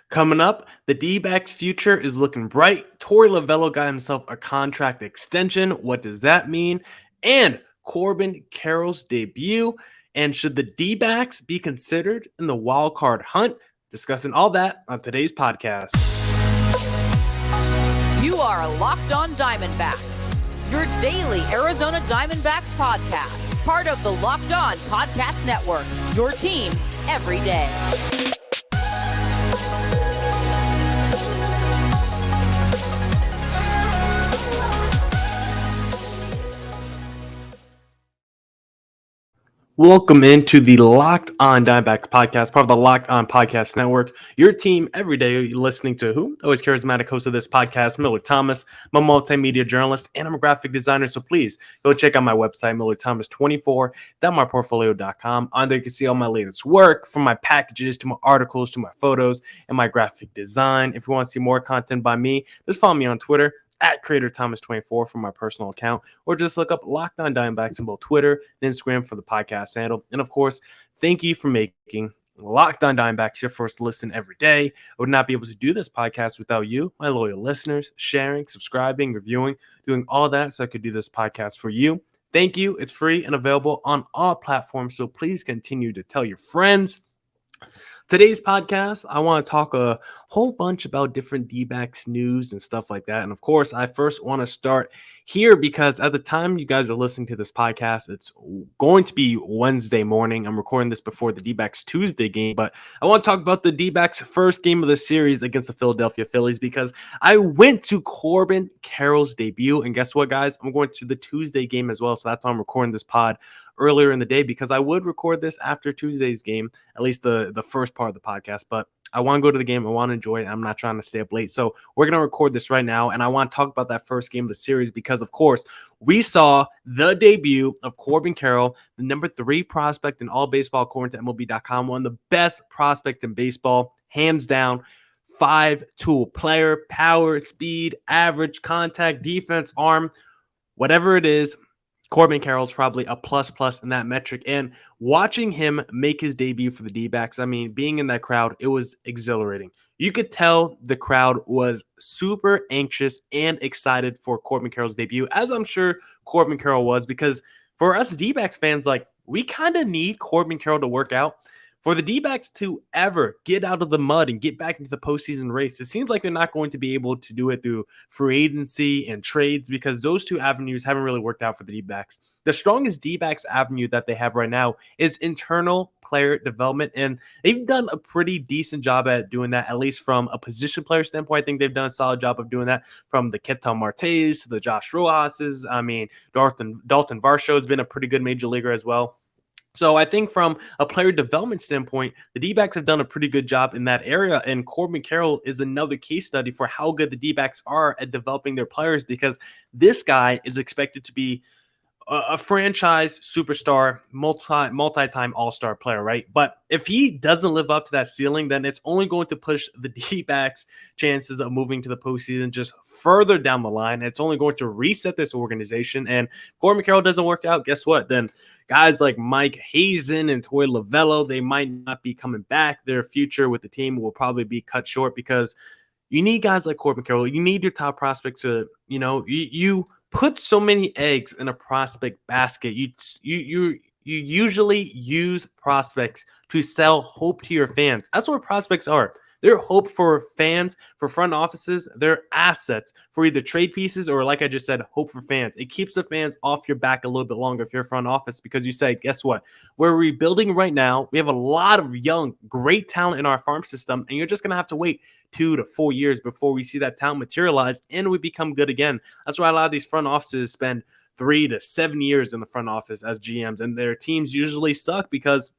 Coming up, the D-backs future is looking bright. Torey Lovullo got himself a contract extension. What does that mean? And Corbin Carroll's debut. And should the D-backs be considered in the wild card hunt? Discussing all that on today's podcast. You are Locked On Diamondbacks, your daily Arizona Diamondbacks podcast, part of the Locked On Podcast Network, your team every day. Welcome into the Locked On Diamondbacks podcast, part of the Locked On Podcast Network. Your team every day. You're listening to who? Always charismatic host of this podcast, Millard Thomas. I'm a multimedia journalist and I'm a graphic designer. So please go check out my website, millardthomas24.myportfolio.com. On there you can see all my latest work, from my packages to my articles to my photos and my graphic design. If you want to see more content by me, just follow me on Twitter at CreatorThomas24 for my personal account, or just look up Locked On Diamondbacks on both Twitter and Instagram for the podcast handle. And of course, thank you for making Locked On Diamondbacks your first listen every day. I would not be able to do this podcast without you, my loyal listeners, sharing, subscribing, reviewing, doing all that so I could do this podcast for you. Thank you. It's free and available on all platforms, so please continue to tell your friends. Today's podcast, I want to talk a whole bunch about different D-backs news and stuff like that. And of course, I first want to start here because at the time you guys are listening to this podcast, it's going to be Wednesday morning. I'm recording this before the D-backs Tuesday game, but I want to talk about the D-backs first game of the series against the Philadelphia Phillies because I went to Corbin Carroll's debut. And guess what, guys? I'm going to the Tuesday game as well. So that's why I'm recording this pod earlier in the day, because I would record this after Tuesday's game, at least the first part of the podcast, but I want to go to the game. I want to enjoy it. I'm not trying to stay up late. So we're going to record this right now, and I want to talk about that first game of the series because, of course, we saw the debut of Corbin Carroll, the number 3 prospect in all baseball according to MLB.com, one of the best prospects in baseball, hands down. 5-tool player, power, speed, average, contact, defense, arm, whatever it is. Corbin Carroll's probably a plus in that metric. And watching him make his debut for the D-backs, I mean, being in that crowd, it was exhilarating. You could tell the crowd was super anxious and excited for Corbin Carroll's debut, as I'm sure Corbin Carroll was, because for us D-backs fans, like, we kind of need Corbin Carroll to work out. For the D-backs to ever get out of the mud and get back into the postseason race, it seems like they're not going to be able to do it through free agency and trades because those two avenues haven't really worked out for the D-backs. The strongest D-backs avenue that they have right now is internal player development, and they've done a pretty decent job at doing that, at least from a position player standpoint. I think they've done a solid job of doing that, from the Ketel Martes to the Josh Rojas's. I mean, Dalton Varsho has been a pretty good major leaguer as well. So I think from a player development standpoint, the D-backs have done a pretty good job in that area. And Corbin Carroll is another case study for how good the D-backs are at developing their players, because this guy is expected to be a franchise superstar, multi-time all-star player, right? But if he doesn't live up to that ceiling, then it's only going to push the D-backs' chances of moving to the postseason just further down the line. It's only going to reset this organization. And if Corbin Carroll doesn't work out, guess what? Then guys like Mike Hazen and Torey Lovullo, they might not be coming back. Their future with the team will probably be cut short because you need guys like Corbin Carroll. You need your top prospects to, you put so many eggs in a prospect basket. You usually use prospects to sell hope to your fans. That's what prospects are. They're hope for fans, for front offices. They're assets for either trade pieces or, like I just said, hope for fans. It keeps the fans off your back a little bit longer if you're a front office, because you say, guess what? We're rebuilding right now. We have a lot of young, great talent in our farm system, and you're just going to have to wait 2 to 4 years before we see that talent materialize and we become good again. That's why a lot of these front offices spend 3 to 7 years in the front office as GMs, and their teams usually suck because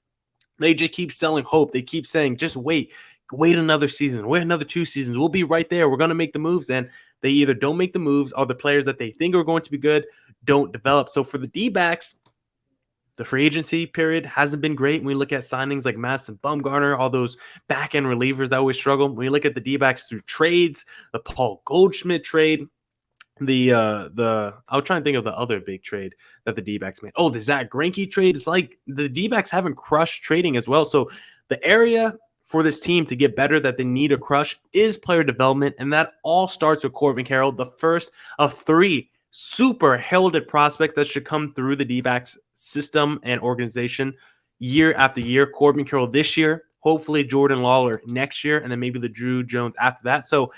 they just keep selling hope. They keep saying, just wait another season, wait another 2 seasons. We'll be right there. We're going to make the moves. And they either don't make the moves or the players that they think are going to be good don't develop. So for the D-backs, the free agency period hasn't been great. When we look at signings like Madison Bumgarner, all those back-end relievers that always struggle. When you look at the D-backs through trades, the Paul Goldschmidt trade, I'll try and think of the other big trade that the D-backs made. Oh, the Zach Greinke trade. It's like the D-backs haven't crushed trading as well. So the area for this team to get better that they need to crush is player development, and that all starts with Corbin Carroll, the first of 3 super heralded prospects that should come through the D-backs system and organization year after year. Corbin Carroll this year, hopefully Jordan Lawler next year, and then maybe the Drew Jones after that. So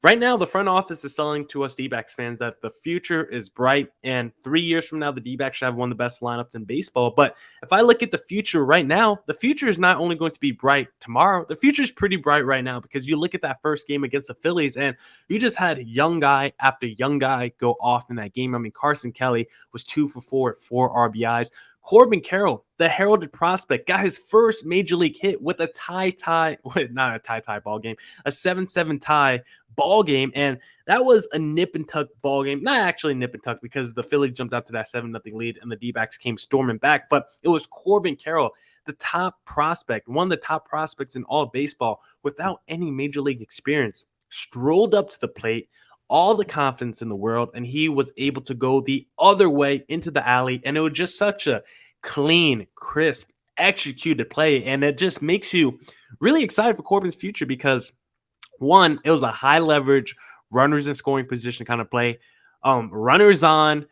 right now, the front office is selling to us D-backs fans that the future is bright, and 3 years from now, the D-backs should have one of the best lineups in baseball. But if I look at the future right now, the future is not only going to be bright tomorrow, the future is pretty bright right now, because you look at that first game against the Phillies, and you just had young guy after young guy go off in that game. I mean, Carson Kelly was 2 for 4 at 4 RBIs. Corbin Carroll, the heralded prospect, got his first major league hit with a not a tie ball game, a 7-7 tie ball game. And that was a nip and tuck ball game. Not actually nip and tuck, because the Phillies jumped out to that 7-0 lead and the D-backs came storming back. But it was Corbin Carroll, the top prospect, one of the top prospects in all of baseball without any major league experience, strolled up to the plate, all the confidence in the world, and he was able to go the other way into the alley. And it was just such a clean, crisp, executed play. And it just makes you really excited for Corbin's future, because one, it was a high leverage, runners in scoring position kind of play. Runners on,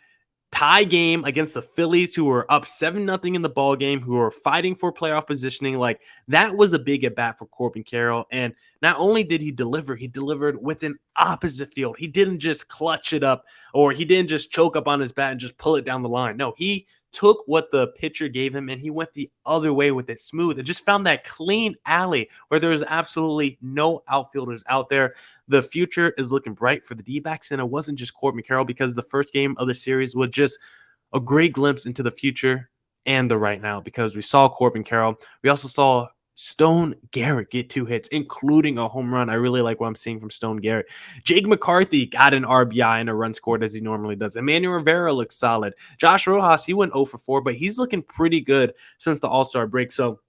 tie game against the Phillies, who were up 7-0 in the ball game, who were fighting for playoff positioning. Like, that was a big at bat for Corbin Carroll. And not only did he delivered with an opposite field. He didn't just clutch it up, or he didn't just choke up on his bat and just pull it down the line. No, he took what the pitcher gave him and he went the other way with it smooth, and just found that clean alley where there's absolutely no outfielders out there. The future is looking bright for the D-backs, and it wasn't just Corbin Carroll, because the first game of the series was just a great glimpse into the future and the right now, because we saw Corbin Carroll. We also saw Stone Garrett get 2 hits, including a home run. I really like what I'm seeing from Stone Garrett. Jake McCarthy got an RBI and a run scored, as he normally does. Emmanuel Rivera looks solid. Josh Rojas, he went 0 for 4, but he's looking pretty good since the All-Star break. So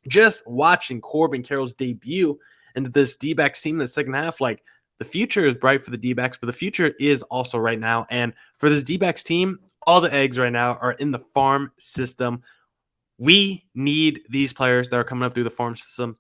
just watching Corbin Carroll's debut into this D-backs team in the second half, like, the future is bright for the D-backs, but the future is also right now. And for this D-backs team, all the eggs right now are in the farm system. We need these players that are coming up through the farm system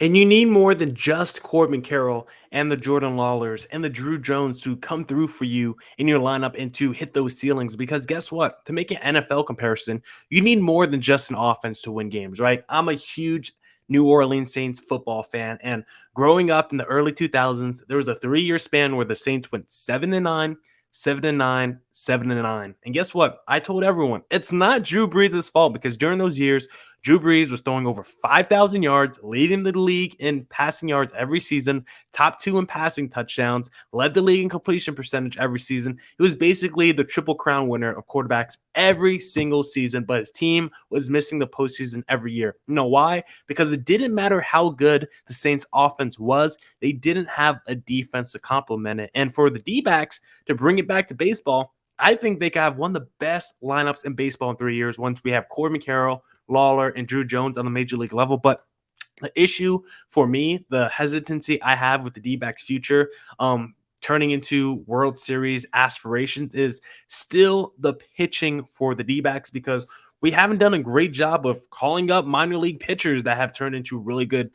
and you need more than just Corbin Carroll and the Jordan Lawlers and the Drew Jones to come through for you in your lineup and to hit those ceilings. Because guess what? To make an NFL comparison, you need more than just an offense to win games, right? I'm a huge New Orleans Saints football fan, and growing up in the early 2000s, there was a 3-year span where the Saints went 7-9, 7-9, 7-9. And guess what? I told everyone, it's not Drew Brees' fault, because during those years, Drew Brees was throwing over 5,000 yards, leading the league in passing yards every season, top 2 in passing touchdowns, led the league in completion percentage every season. He was basically the Triple Crown winner of quarterbacks every single season, but his team was missing the postseason every year. You know why? Because it didn't matter how good the Saints offense was, they didn't have a defense to complement it. And for the D-backs to bring it back to baseball, I think they could have one of the best lineups in baseball in 3 years once we have Corbin Carroll, Lawler, and Drew Jones on the major league level. But the issue for me, the hesitancy I have with the D-backs future turning into World Series aspirations, is still the pitching for the D-backs, because we haven't done a great job of calling up minor league pitchers that have turned into really good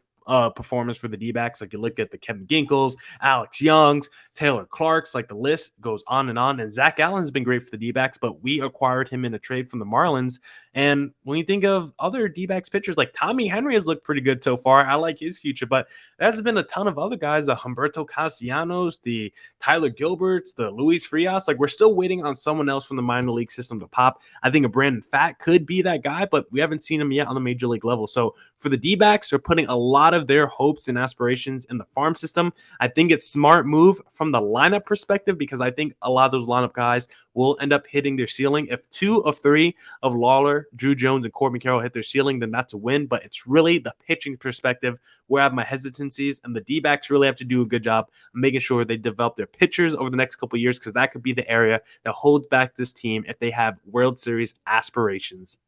performance for the D-backs. Like, you look at the Kevin Ginkles, Alex Youngs, Taylor Clarks, like, the list goes on. And Zach Allen's been great for the D-backs, but we acquired him in a trade from the Marlins. And when you think of other D-backs pitchers, like Tommy Henry has looked pretty good so far. I like his future, but there's been a ton of other guys, the Humberto Castellanos, the Tyler Gilberts, the Luis Frias. Like, we're still waiting on someone else from the minor league system to pop. I think a Brandon Pfaadt could be that guy, but we haven't seen him yet on the major league level. So for the D-backs, they're putting a lot of their hopes and aspirations in the farm system. I think it's smart move from the lineup perspective, because I think a lot of those lineup guys will end up hitting their ceiling. If 2 of 3 of Lawler, Drew Jones, and Corbin Carroll hit their ceiling, then that's a win. But it's really the pitching perspective where I have my hesitancies, and the D-backs really have to do a good job making sure they develop their pitchers over the next couple of years, because that could be the area that holds back this team if they have World Series aspirations.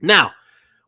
Now,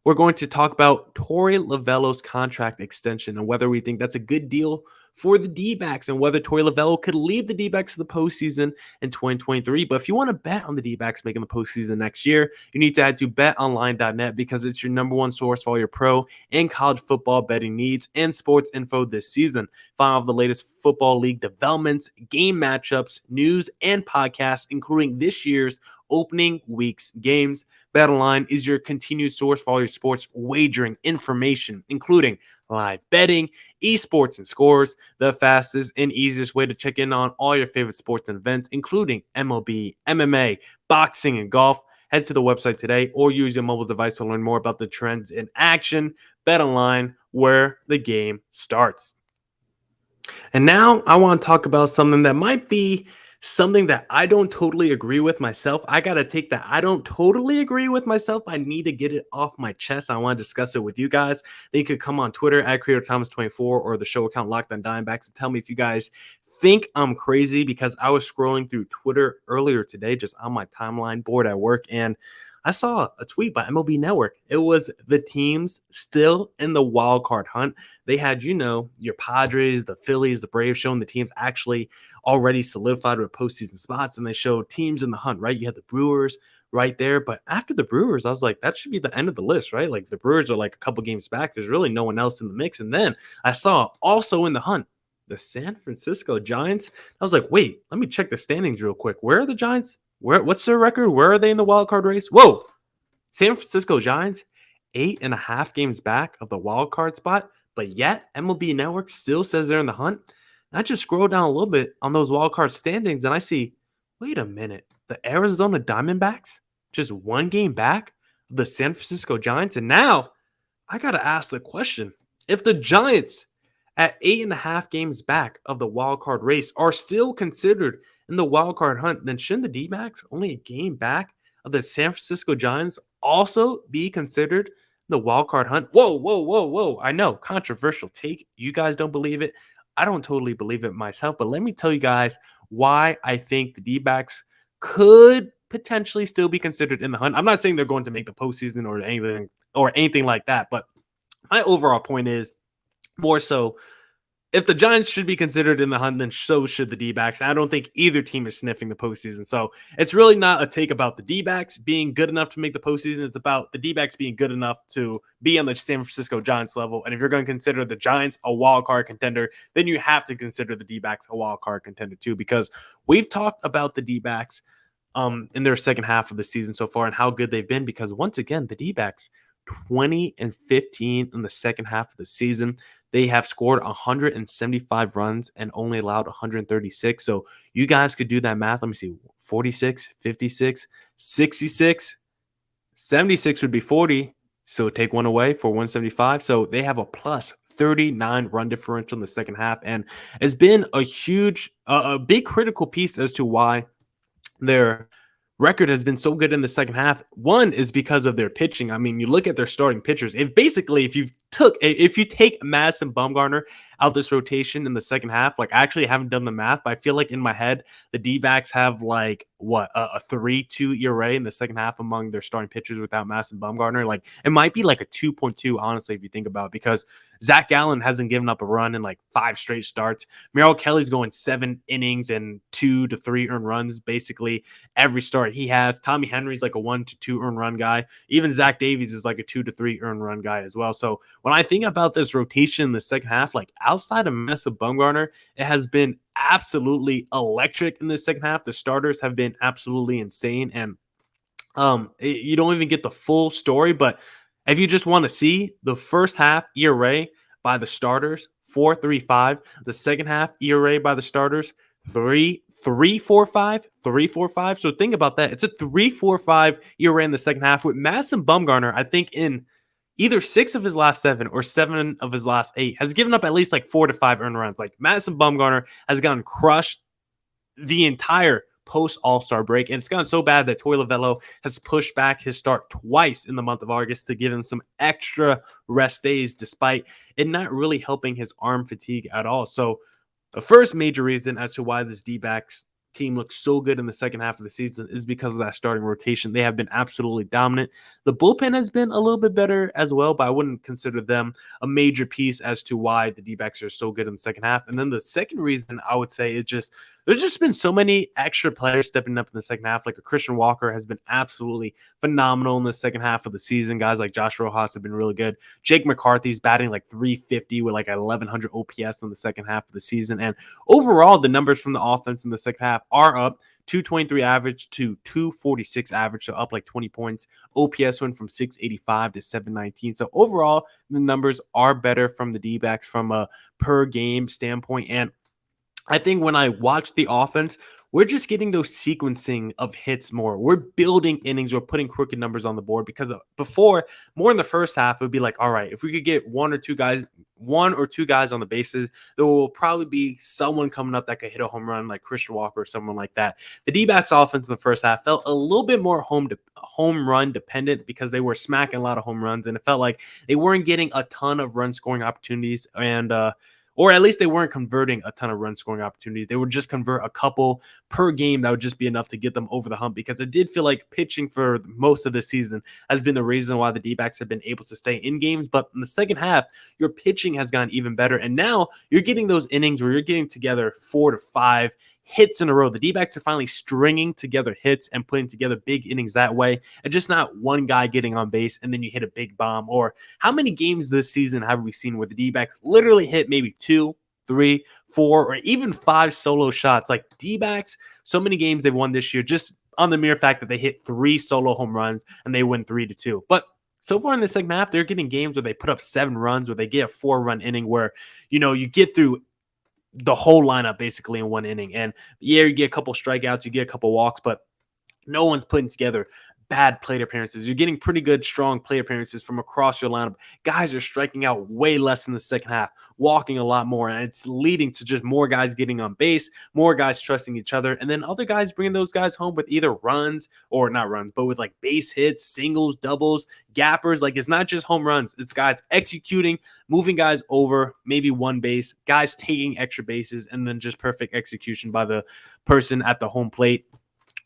we're going to talk about Torey Lovullo's contract extension and whether we think that's a good deal for the D-backs and whether Torey Lovullo could lead the D-backs to the postseason in 2023. But if you want to bet on the D-backs making the postseason next year, you need to head to betonline.net because it's your number one source for all your pro and college football betting needs and sports info this season. Find all of the latest football league developments, game matchups, news, and podcasts, including this year's opening week's games. BetOnline is your continued source for all your sports wagering information, including live betting, esports, and scores. The fastest and easiest way to check in on all your favorite sports and events, including MLB, MMA, boxing, and golf. Head to the website today or use your mobile device to learn more about the trends in action. BetOnline, where the game starts. And now I want to talk about something that might be something that I don't totally agree with myself. I got to take that I don't totally agree with myself. I need to get it off my chest. I want to discuss it with you guys. Then you could come on Twitter at CreatorThomas24 or the show account Locked On Diamondbacks and tell me if you guys think I'm crazy, because I was scrolling through Twitter earlier today, just on my timeline board at work, and I saw a tweet by MLB Network. It was the teams still in the wild card hunt. They had, your Padres, the Phillies, the Braves, showing the teams actually already solidified with postseason spots, and they showed teams in the hunt, right? You had the Brewers right there. But after the Brewers, I was like, that should be the end of the list, right? Like the Brewers are like a couple games back. There's really no one else in the mix. And then I saw also in the hunt, the San Francisco Giants. I was like, wait, let me check the standings real quick. Where are the Giants? What's their record? Where are they in the wild card race? Whoa, San Francisco Giants, 8.5 games back of the wild card spot, but yet MLB Network still says they're in the hunt. And I just scroll down a little bit on those wild card standings, and I see, wait a minute, the Arizona Diamondbacks just 1 game back of the San Francisco Giants. And now I got to ask the question, if the Giants at 8.5 games back of the wild card race are still considered in the wild card hunt, then shouldn't the D-backs only a game back of the San Francisco Giants also be considered in the wild card hunt? Whoa. I know, controversial take. You guys don't believe it. I don't totally believe it myself, but let me tell you guys why I think the D-backs could potentially still be considered in the hunt. I'm not saying they're going to make the postseason or anything like that, but my overall point is more so, if the Giants should be considered in the hunt, then so should the D-backs. I don't think either team is sniffing the postseason. So it's really not a take about the D-backs being good enough to make the postseason. It's about the D-backs being good enough to be on the San Francisco Giants level. And if you're going to consider the Giants a wild card contender, then you have to consider the D-backs a wild card contender too, because we've talked about the D-backs in their second half of the season so far and how good they've been, because once again, the D-backs 20-15 in the second half of the season. They have scored 175 runs and only allowed 136. So you guys could do that math. Let me see. 46, 56, 66, 76 would be 40. So take one away for 175. So they have a plus 39 run differential in the second half. And it's been a huge, a big critical piece as to why their record has been so good in the second half. One is because of their pitching. I mean, you look at their starting pitchers. If you take Madison Bumgarner out this rotation in the second half, like I actually haven't done the math, but I feel like in my head, the D-backs have like a 3.2 ERA in the second half among their starting pitchers without Madison Bumgarner. Like it might be like a 2.2, honestly, if you think about it, because Zach Gallen hasn't given up a run in like 5 straight starts. Merrill Kelly's going 7 innings and 2 to 3 earned runs basically every start he has. Tommy Henry's like a 1 to 2 earned run guy. Even Zach Davies is like a 2 to 3 earned run guy as well. So when I think about this rotation in the second half, like outside of Madison Bumgarner, it has been absolutely electric in the second half. The starters have been absolutely insane, and you don't even get the full story. But if you just want to see the first half ERA by the starters, 4.35. The second half ERA by the starters, 3.45. So think about that. It's a 3.45 ERA in the second half with Madison Bumgarner. I think in either 6 of his last 7 or 7 of his last 8 has given up at least like 4 to 5 earned runs. Like Madison Bumgarner has gotten crushed the entire post All-Star break, and it's gotten so bad that Torey Lovullo has pushed back his start twice in the month of August to give him some extra rest days, despite it not really helping his arm fatigue at all. So the first major reason as to why this D-backs team looks so good in the second half of the season is because of that starting rotation. They have been absolutely dominant. The bullpen has been a little bit better as well, but I wouldn't consider them a major piece as to why the D-backs are so good in the second half. And then the second reason I would say is just there's just been so many extra players stepping up in the second half. Like a Christian Walker has been absolutely phenomenal in the second half of the season. Guys like Josh Rojas have been really good. Jake McCarthy's batting like 350 with like 1,100 OPS in the second half of the season. And overall, the numbers from the offense in the second half are up. 223 average to 246 average, so up like 20 points. OPS went from 685 to 719. So overall, the numbers are better from the D-backs from a per game standpoint. And I think when I watch the offense, we're just getting those sequencing of hits more. We're building innings. We're putting crooked numbers on the board because before, more in the first half, it would be like, all right, if we could get one or two guys on the bases, there will probably be someone coming up that could hit a home run like Christian Walker or someone like that. The D-backs offense in the first half felt a little bit more home run dependent because they were smacking a lot of home runs, and it felt like they weren't getting a ton of run scoring opportunities or at least they weren't converting a ton of run scoring opportunities. They would just convert a couple per game. That would just be enough to get them over the hump, because it did feel like pitching for most of the season has been the reason why the D-backs have been able to stay in games. But in the second half, your pitching has gotten even better. And now you're getting those innings where you're getting together 4 to 5 hits in a row. The D-backs are finally stringing together hits and putting together big innings that way, and just not one guy getting on base and then you hit a big bomb. Or how many games this season have we seen where the D-backs literally hit maybe 2, 3, 4, or even 5 solo shots? Like D-backs, so many games they've won this year just on the mere fact that they hit 3 solo home runs and they win 3-2. But so far in the second half, they're getting games where they put up 7 runs, where they get a 4-run inning where, you get through the whole lineup basically in one inning. And yeah, you get a couple strikeouts, you get a couple walks, but no one's putting together bad plate appearances. You're getting pretty good, strong plate appearances from across your lineup. Guys are striking out way less in the second half, walking a lot more, and it's leading to just more guys getting on base, more guys trusting each other, and then other guys bringing those guys home with either runs or not runs, but with like base hits, singles, doubles, gappers. Like, it's not just home runs. It's guys executing, moving guys over maybe one base, guys taking extra bases, and then just perfect execution by the person at the home plate,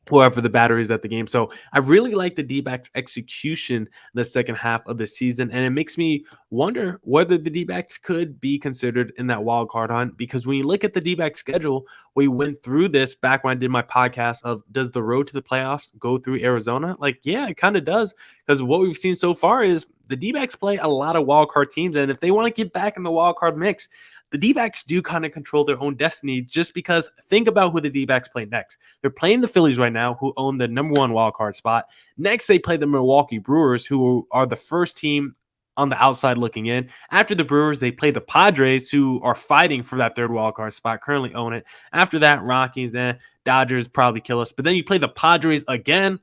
whoever the batter is at the game. So I really like the D-backs execution in the second half of the season. And it makes me wonder whether the D-backs could be considered in that wild card hunt, because when you look at the D-backs schedule, we went through this back when I did my podcast of, does the road to the playoffs go through Arizona? Like, yeah, it kind of does, because what we've seen so far is the D-backs play a lot of wild card teams. And if they want to get back in the wild card mix, the D-backs do kind of control their own destiny, just because think about who the D-backs play next. They're playing the Phillies right now, who own the number 1 wild card spot. Next, they play the Milwaukee Brewers, who are the first team on the outside looking in. After the Brewers, they play the Padres, who are fighting for that 3rd wild card spot, currently own it. After that, Rockies and Dodgers probably kill us. But then you play the Padres again,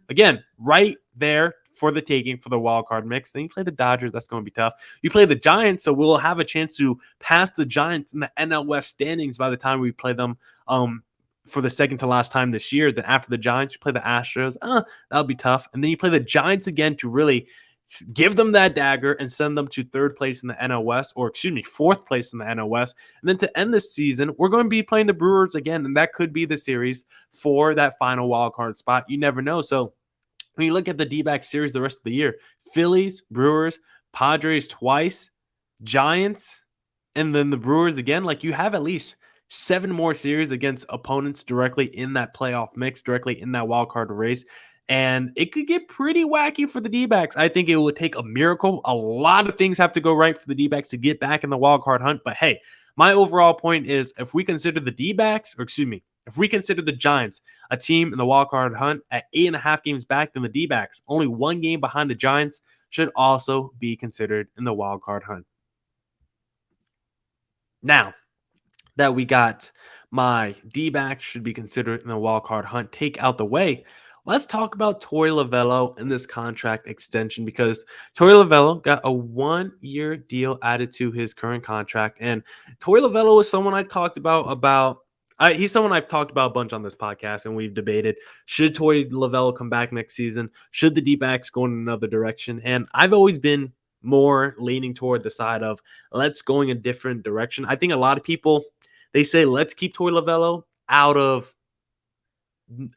right there for the taking for the wild card mix. Then you play the Dodgers. That's going to be tough. You play the Giants, so we'll have a chance to pass the Giants in the NL West standings by the time we play them for the second to last time this year. Then after the Giants, you play the Astros. That'll be tough. And then you play the Giants again to really give them that dagger and send them to 3rd place in the NL West, or 4th place in the NL West. And then to end this season, we're going to be playing the Brewers again, and that could be the series for that final wild card spot. You never know. So when you look at the D-backs series the rest of the year, Phillies, Brewers, Padres twice, Giants, and then the Brewers again, like, you have at least 7 more series against opponents directly in that playoff mix, directly in that wild card race. And it could get pretty wacky for the D-backs. I think it would take a miracle. A lot of things have to go right for the D-backs to get back in the wild card hunt. But hey, my overall point is, if we consider the D-backs, if we consider the Giants a team in the wild card hunt at 8.5 games back, then the D-backs, only 1 game behind the Giants, should also be considered in the wild card hunt. Now that we got my D-backs should be considered in the wild card hunt take out the way, let's talk about Torey Lovullo and this contract extension, because Torey Lovullo got a 1-year deal added to his current contract. And Torey Lovullo is someone I talked about he's someone I've talked about a bunch on this podcast, and we've debated, should Torey Lovullo come back next season? Should the D-backs go in another direction? And I've always been more leaning toward the side of, let's go in a different direction. I think a lot of people, they say, let's keep Torey Lovullo out of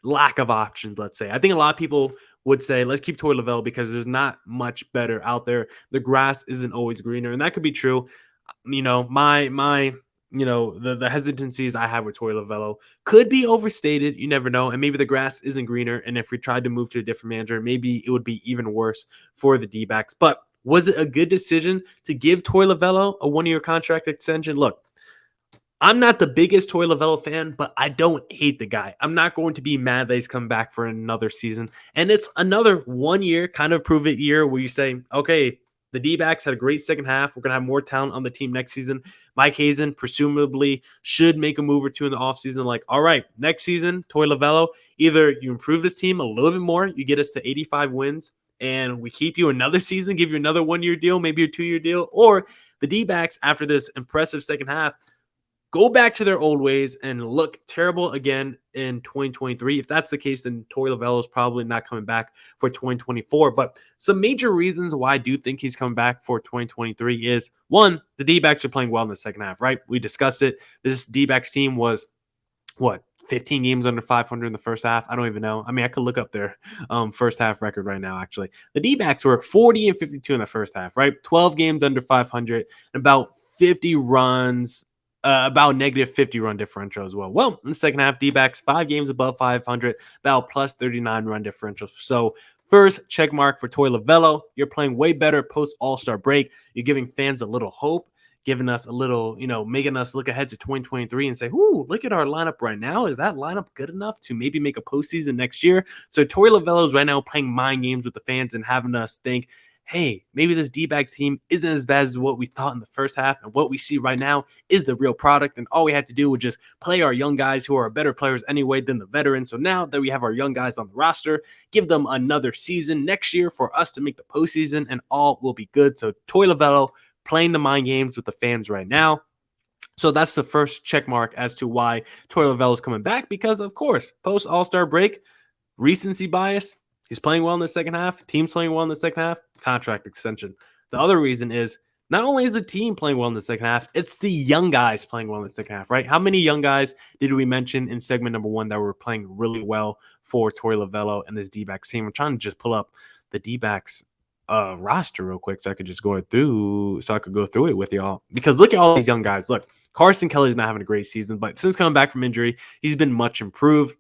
lack of options, let's say. I think a lot of people would say, let's keep Torey Lovullo because there's not much better out there. The grass isn't always greener, and that could be true. The hesitancies I have with Torey Lovullo could be overstated. You never know. And maybe the grass isn't greener. And if we tried to move to a different manager, maybe it would be even worse for the D-backs. But was it a good decision to give Torey Lovullo a 1-year contract extension? Look, I'm not the biggest Torey Lovullo fan, but I don't hate the guy. I'm not going to be mad that he's come back for another season. And it's another 1 year kind of prove it year where you say, okay, the D-backs had a great second half. We're going to have more talent on the team next season. Mike Hazen presumably should make a move or two in the offseason. Like, all right, next season, Torey Lovullo, either you improve this team a little bit more, you get us to 85 wins, and we keep you another season, give you another 1 year deal, maybe a 2 year deal, or the D-backs, after this impressive second half, go back to their old ways and look terrible again in 2023. If that's the case, then Torey Lovullo is probably not coming back for 2024. But some major reasons why I do think he's coming back for 2023 is, one, the D-backs are playing well in the second half, right? We discussed it. This D-backs team was, 15 games under 500 in the first half? I don't even know. I mean, I could look up their first half record right now, actually. The D-backs were 40-52 in the first half, right? 12 games under 500, and about 50 runs, about negative 50 run differential as well. Well, in the second half, D-backs 5 games above 500, about plus 39 run differential. So first check mark for Torey Lovullo. You're playing way better post All-Star break. You're giving fans a little hope, giving us a little, making us look ahead to 2023 and say, ooh, look at our lineup right now. Is that lineup good enough to maybe make a postseason next year? So Torey Lovullo is right now playing mind games with the fans and having us think, hey, maybe this D-backs team isn't as bad as what we thought in the first half, and what we see right now is the real product, and all we had to do was just play our young guys who are better players anyway than the veterans. So now that we have our young guys on the roster, give them another season next year for us to make the postseason, and all will be good. So Torey Lovullo playing the mind games with the fans right now. So that's the first check mark as to why Torey Lovullo is coming back, because, of course, post All-Star break, recency bias, he's playing well in the second half. Team's playing well in the second half. Contract extension. The other reason is not only is the team playing well in the second half, it's the young guys playing well in the second half, right? How many young guys did we mention in segment number 1 that were playing really well for Torey Lovullo and this D-backs team? I'm trying to just pull up the D-backs roster real quick so I could just go through it with y'all, because look at all these young guys. Look, Carson Kelly's not having a great season, but since coming back from injury, he's been much improved.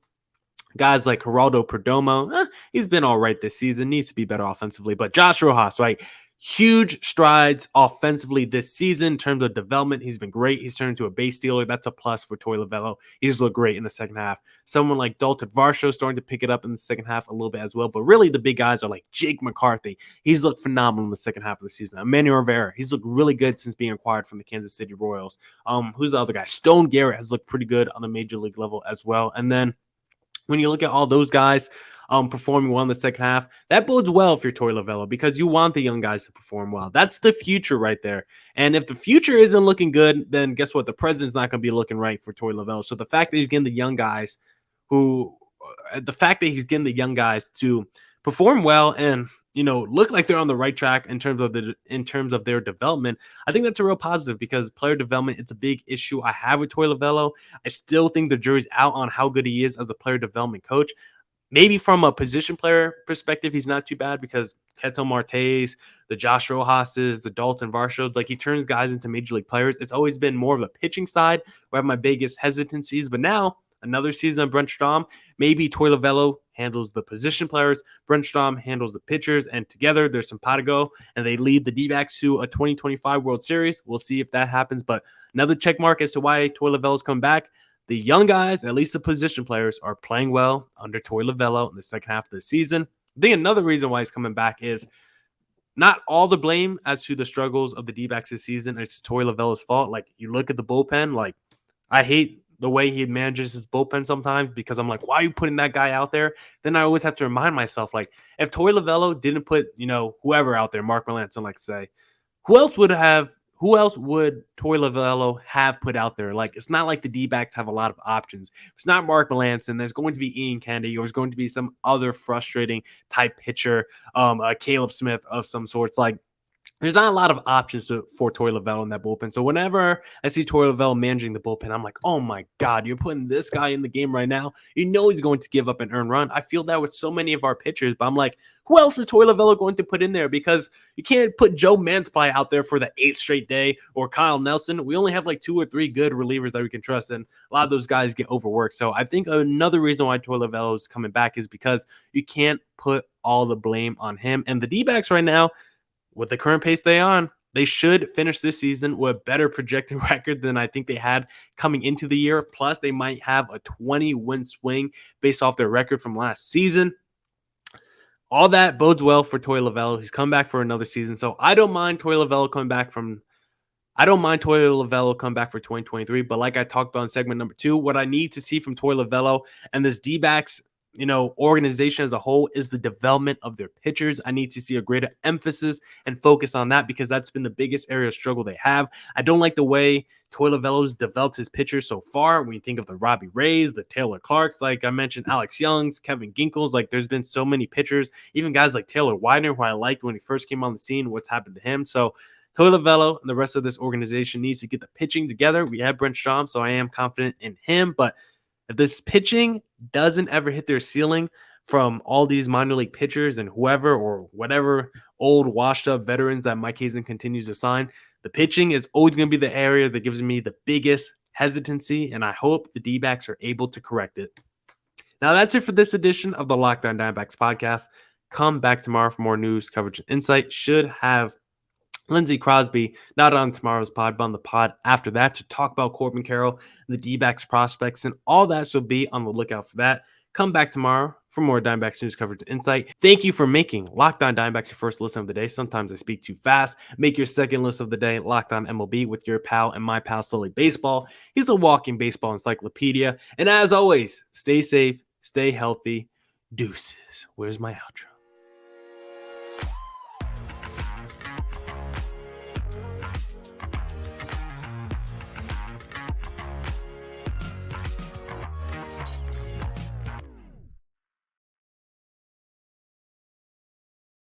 Guys like Geraldo Perdomo, he's been all right this season, needs to be better offensively. But Josh Rojas, right? Huge strides offensively this season in terms of development. He's been great. He's turned into a base stealer. That's a plus for Torey Lovullo. He's looked great in the second half. Someone like Dalton Varsho starting to pick it up in the second half a little bit as well. But really the big guys are like Jake McCarthy. He's looked phenomenal in the second half of the season. Emmanuel Rivera, he's looked really good since being acquired from the Kansas City Royals. Who's the other guy? Stone Garrett has looked pretty good on the major league level as well. And then when you look at all those guys performing well in the second half, that bodes well for Torey Lovullo, because you want the young guys to perform well. That's the future right there. And if the future isn't looking good, then guess what? The present's not going to be looking right for Torey Lovullo. So the fact that he's getting the young guys to perform well and look like they're on the right track in terms of their development, I think that's a real positive, because player development, it's a big issue I have with Torey Lovullo. I still think the jury's out on how good he is as a player development coach. Maybe from a position player perspective, he's not too bad, because Ketel Martes, the Josh Rojas's, the Dalton Varshos, like, he turns guys into major league players. It's always been more of the pitching side where I have my biggest hesitancies, but now another season of Brent Strom, maybe Torey Lovullo handles the position players, Brent Strom handles the pitchers, and together there's some simpatico, and they lead the D-backs to a 2025 World Series. We'll see if that happens, but another check mark as to why Torey Lovullo is coming back. The young guys, at least the position players, are playing well under Torey Lovullo in the second half of the season. I think another reason why he's coming back is not all the blame as to the struggles of the D-backs this season. It's Torey Lovullo's fault. Like, you look at the bullpen, like, I hate the way he manages his bullpen sometimes, because I'm like, why are you putting that guy out there? Then I always have to remind myself, like, if Torey Lovullo didn't put, whoever out there, Mark Melancon, like, say, who else would Torey Lovullo have put out there? Like, it's not like the D-backs have a lot of options. It's not Mark Melancon. There's going to be Ian Kennedy, or there's going to be some other frustrating type pitcher, Caleb Smith of some sorts. Like, there's not a lot of options for Torey Lovullo in that bullpen. So whenever I see Torey Lovullo managing the bullpen, I'm like, oh my God, you're putting this guy in the game right now. You know he's going to give up an earned run. I feel that with so many of our pitchers, but I'm like, who else is Torey Lovullo going to put in there? Because you can't put Joe Mansply out there for the 8th straight day or Kyle Nelson. We only have like 2 or 3 good relievers that we can trust, and a lot of those guys get overworked. So I think another reason why Torey Lovullo is coming back is because you can't put all the blame on him. And the D-backs right now, with the current pace they on, they should finish this season with a better projected record than I think they had coming into the year. Plus, they might have a 20-win swing based off their record from last season. All that bodes well for Torey Lovullo. He's come back for another season, so I don't mind Torey Lovullo coming back for 2023. But like I talked about in segment number 2, what I need to see from Torey Lovullo and this D-backs organization as a whole is the development of their pitchers. I need to see a greater emphasis and focus on that because that's been the biggest area of struggle they have. I don't like the way Torey Lovullo's developed his pitchers so far. When you think of the Robbie Rays, the Taylor Clarks, like I mentioned, Alex Young's, Kevin Ginkles, like there's been so many pitchers, even guys like Taylor Widener, who I liked when he first came on the scene, what's happened to him. So Torey Lovullo and the rest of this organization needs to get the pitching together. We have Brent Strom, so I am confident in him, but if this pitching doesn't ever hit their ceiling from all these minor league pitchers and whoever or whatever old washed up veterans that Mike Hazen continues to sign, the pitching is always going to be the area that gives me the biggest hesitancy, and I hope the D-backs are able to correct it. Now that's it for this edition of the Locked On Diamondbacks podcast. Come back tomorrow for more news, coverage, and insight. Should have Lindsey Crosby, not on tomorrow's pod, but on the pod after that to talk about Corbin Carroll, the D-backs prospects, and all that. So be on the lookout for that. Come back tomorrow for more Diamondbacks news, coverage, and insight. Thank you for making Locked On Diamondbacks your first listen of the day. Sometimes I speak too fast. Make your second listen of the day Locked On MLB with your pal and my pal, Sully Baseball. He's a walking baseball encyclopedia. And as always, stay safe, stay healthy. Deuces. Where's my outro?